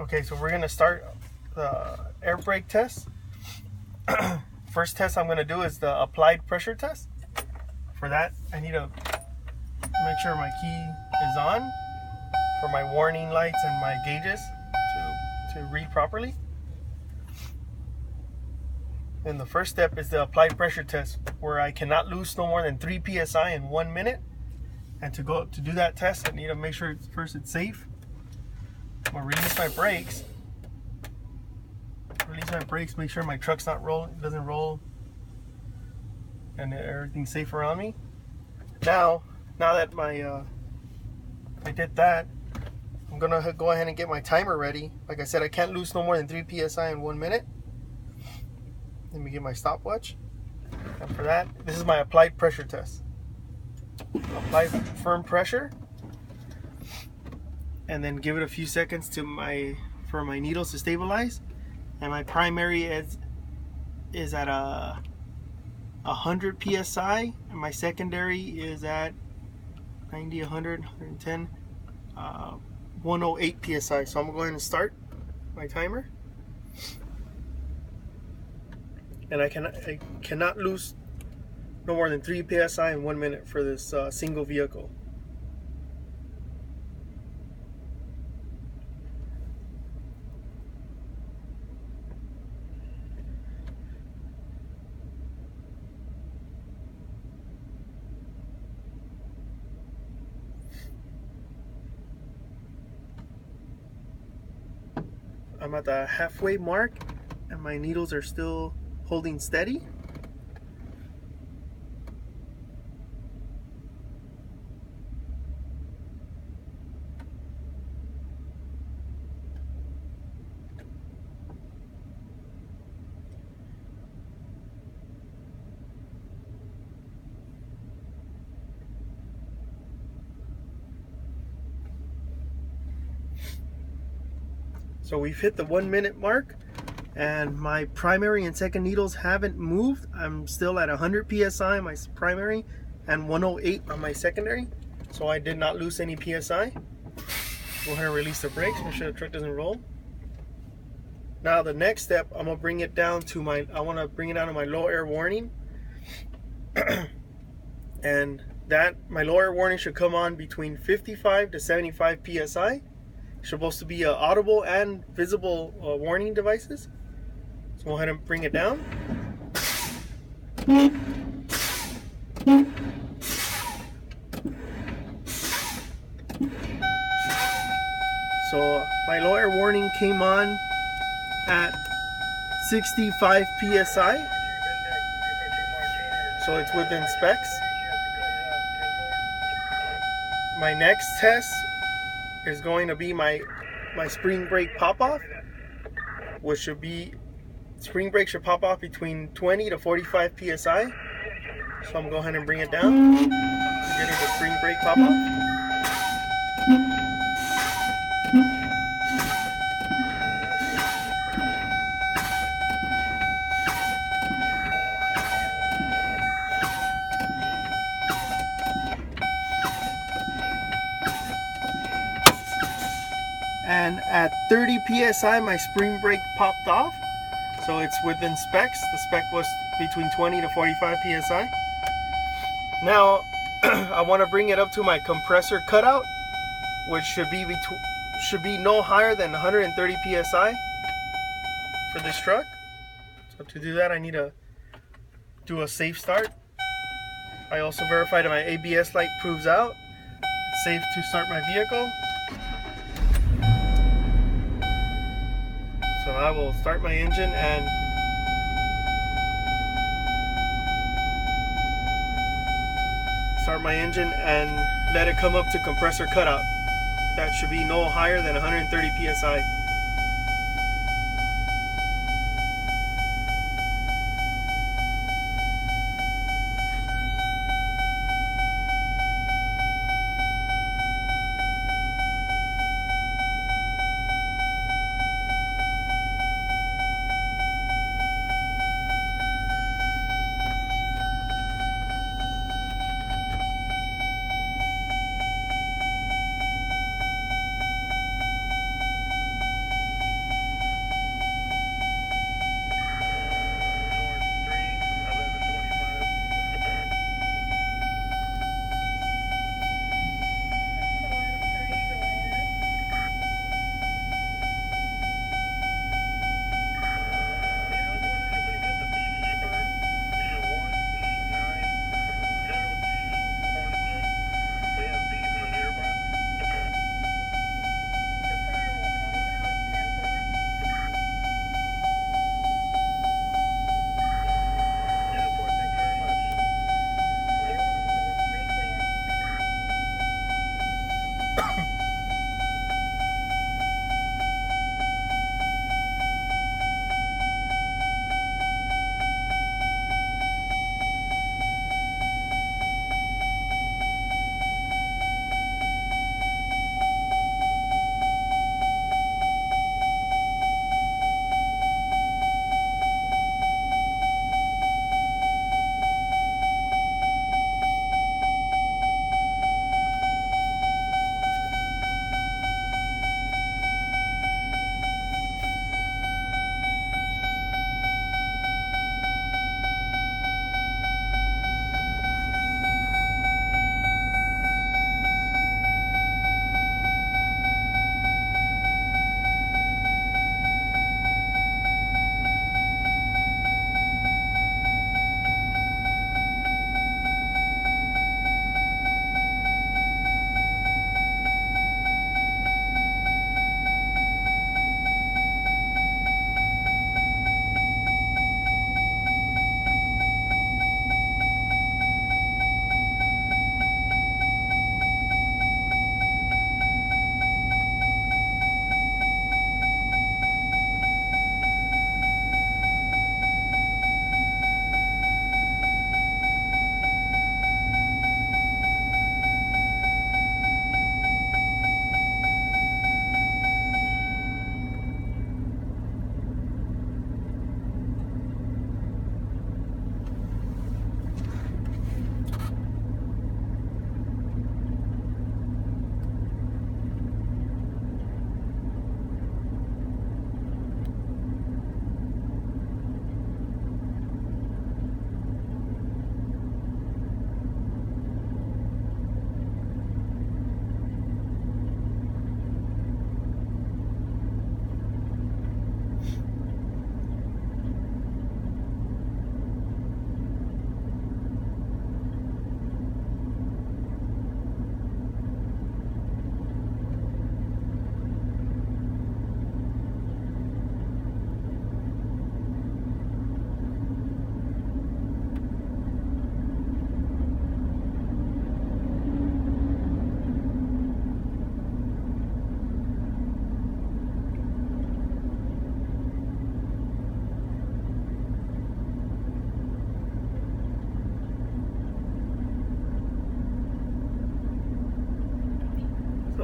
Okay, so we're gonna start the air brake test. First test I'm gonna do is the applied pressure test. For that, I need to make sure my key is on for my warning lights and my gauges to read properly. And the first step is the applied pressure test, where I cannot lose no more than 3 psi in 1 minute. And to do that test, I need to make sure first it's safe. I'm gonna release my brakes. Make sure my truck's not rolling, it doesn't roll, and everything's safe around me. Now that I did that, I'm gonna go ahead and get my timer ready. Like I said, I can't lose no more than 3 psi in 1 minute. Let me get my stopwatch. And for that, this is my applied pressure test. Apply firm pressure, and then give it a few seconds for my needles to stabilize. And my primary is at 100 psi, and my secondary is at 90, 100, 110, 108 psi. So I'm gonna go ahead and start my timer. And I cannot lose no more than 3 psi in 1 minute for this single vehicle. I'm at the halfway mark, and my needles are still holding steady. So we've hit the 1 minute mark, and my primary and second needles haven't moved. I'm still at 100 psi on my primary and 108 on my secondary. So I did not lose any psi. Go ahead and release the brakes, make sure the truck doesn't roll. Now the next step, I'm gonna bring it down to my low air warning. And my low air warning should come on between 55 to 75 psi. Supposed to be audible and visible warning devices. So go ahead and bring it down. So my low air warning came on at 65 psi. So it's within specs. My next test is going to be my spring brake pop-off, which should be, spring brake should pop off between 20 to 45 psi. So I'm going to go ahead and bring it down. Get the spring brake pop-off. And at 30 psi, my spring brake popped off. So it's within specs. The spec was between 20 to 45 psi. Now, I want to bring it up to my compressor cutout, which should be no higher than 130 psi for this truck. So to do that, I need to do a safe start. I also verified that my ABS light proves out. It's safe to start my vehicle. So I will start my engine and let it come up to compressor cutout. That should be no higher than 130 psi.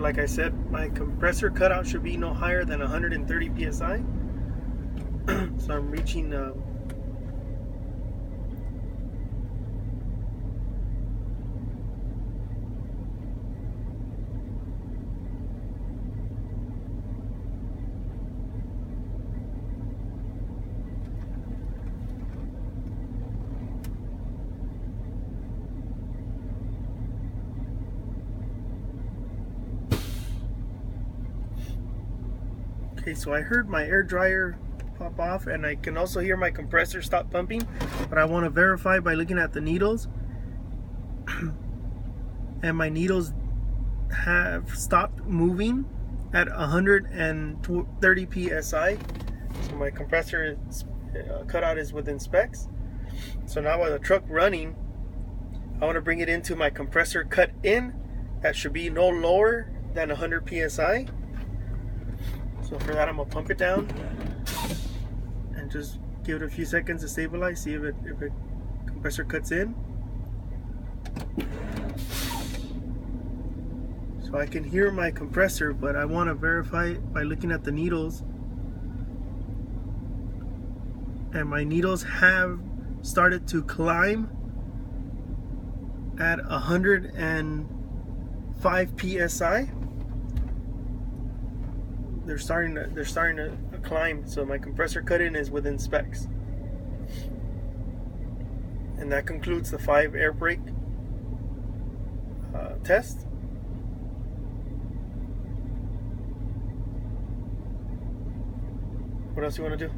like I said, my compressor cutout should be no higher than 130 psi. So I'm reaching okay, so I heard my air dryer pop off, and I can also hear my compressor stop pumping, but I want to verify by looking at the needles. And my needles have stopped moving at 130 psi. So my compressor cutout is within specs. So now with the truck running, I want to bring it into my compressor cut in. That should be no lower than 100 psi. So for that, I'm gonna pump it down and just give it a few seconds to stabilize, see if it compressor cuts in. So I can hear my compressor, but I want to verify by looking at the needles. And my needles have started to climb at 105 psi. They're starting to climb, so my compressor cut-in is within specs. And that concludes the 5 air brake test. What else you want to do?